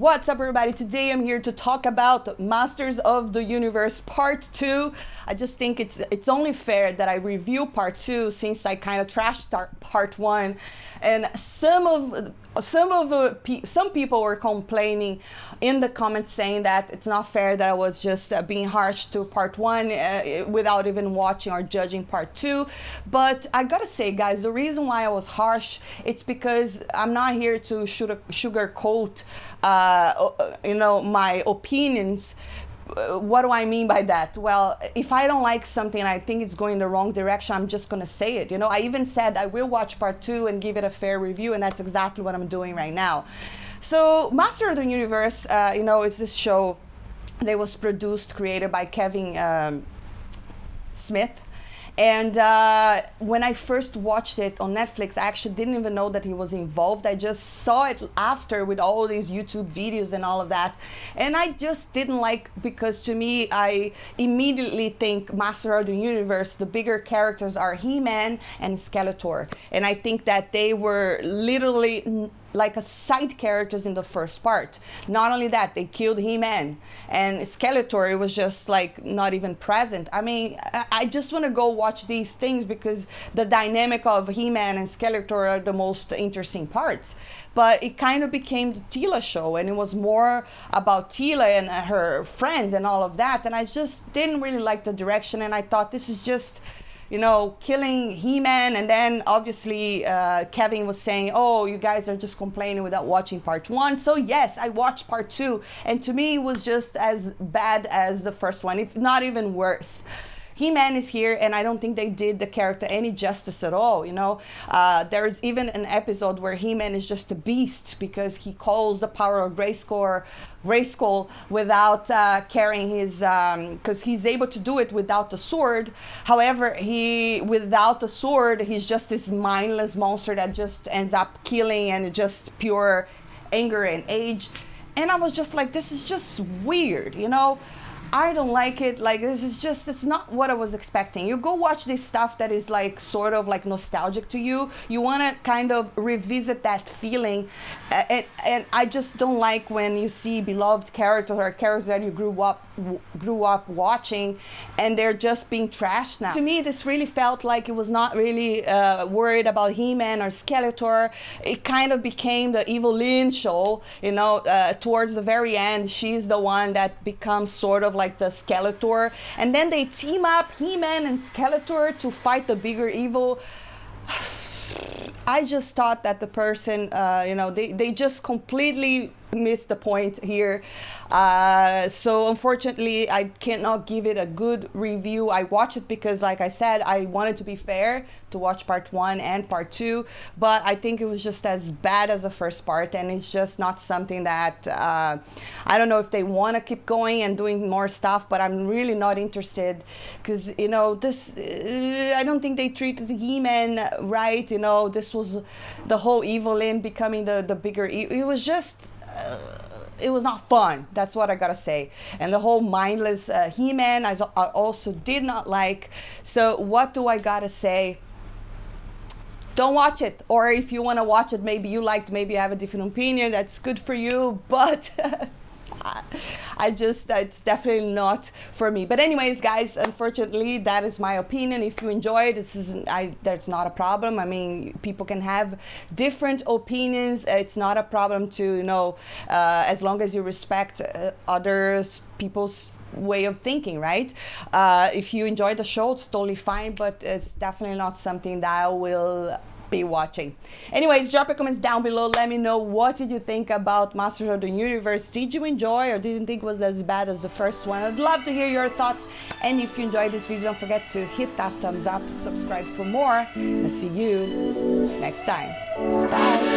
What's up, everybody? Today I'm here to talk about Masters of the Universe Part 2. I just think it's only fair that I review Part 2 since I kind of trashed Part 1. And some people were complaining in the comments saying that it's not fair that I was just being harsh to Part 1 without even watching or judging Part 2. But I gotta say, guys, the reason why I was harsh, it's because I'm not here to sugarcoat my opinions. What do I mean by that? Well, if I don't like something and I think it's going the wrong direction, I'm just gonna say it. I even said I will watch Part 2 and give it a fair review, and that's exactly what I'm doing right now. So Master of the Universe, is this show that was created by Kevin Smith. And when I first watched it on Netflix, I actually didn't even know that he was involved. I just saw it after with all these YouTube videos and all of that. And I just didn't like, because to me, I immediately think Master of the Universe, the bigger characters are He-Man and Skeletor. And I think that they were literally like a side characters in the first part. Not only that, they killed He-Man, and Skeletor was just like not even present. I mean, I just want to go watch these things because the dynamic of He-Man and Skeletor are the most interesting parts. But it kind of became the Teela show, and it was more about Teela and her friends and all of that, and I just didn't really like the direction, and I thought this is just killing He-Man. And then obviously Kevin was saying, oh, you guys are just complaining without watching Part 1. So yes, I watched Part 2, and to me it was just as bad as the first one, if not even worse. He-Man is here, and I don't think they did the character any justice at all. There's even an episode where He-Man is just a beast because he calls the power of Grayskull without carrying his, because he's able to do it without the sword. However, without the sword, he's just this mindless monster that just ends up killing, and just pure anger and age. And I was just like, this is just weird, I don't like it. Like, it's not what I was expecting. You go watch this stuff that is like sort of like nostalgic to you. You want to kind of revisit that feeling. And I just don't like when you see beloved characters or characters that you grew up watching, and they're just being trashed now. To me, this really felt like it was not really worried about He-Man or Skeletor. It kind of became the Evil-Lyn show, towards the very end. She's the one that becomes sort of like the Skeletor, and then they team up, He-Man and Skeletor, to fight the bigger evil. I just thought that the person, they just completely missed the point here. So unfortunately, I cannot give it a good review. I watched it because, like I said, I wanted to be fair to watch Part 1 and Part 2, but I think it was just as bad as the first part, and it's just not something that I don't know if they want to keep going and doing more stuff, but I'm really not interested because this I don't think they treated He-Man right. This was the whole Evil-Lyn becoming the bigger it was just it was not fun. That's what I gotta say. And the whole mindless He-Man I also did not like. So what do I gotta say? Don't watch it. Or if you want to watch it, maybe you maybe you have a different opinion, that's good for you, but it's definitely not for me. But anyways, guys, unfortunately, that is my opinion. If you enjoy it, that's not a problem. I mean, people can have different opinions. It's not a problem to, as long as you respect people's way of thinking, right? If you enjoy the show, it's totally fine, but it's definitely not something that I will be watching. Anyways, drop your comments down below. Let me know, what did you think about Masters of the Universe? Did you enjoy, or didn't think it was as bad as the first one? I'd love to hear your thoughts. And if you enjoyed this video, don't forget to hit that thumbs up, subscribe for more, and I'll see you next time. Bye.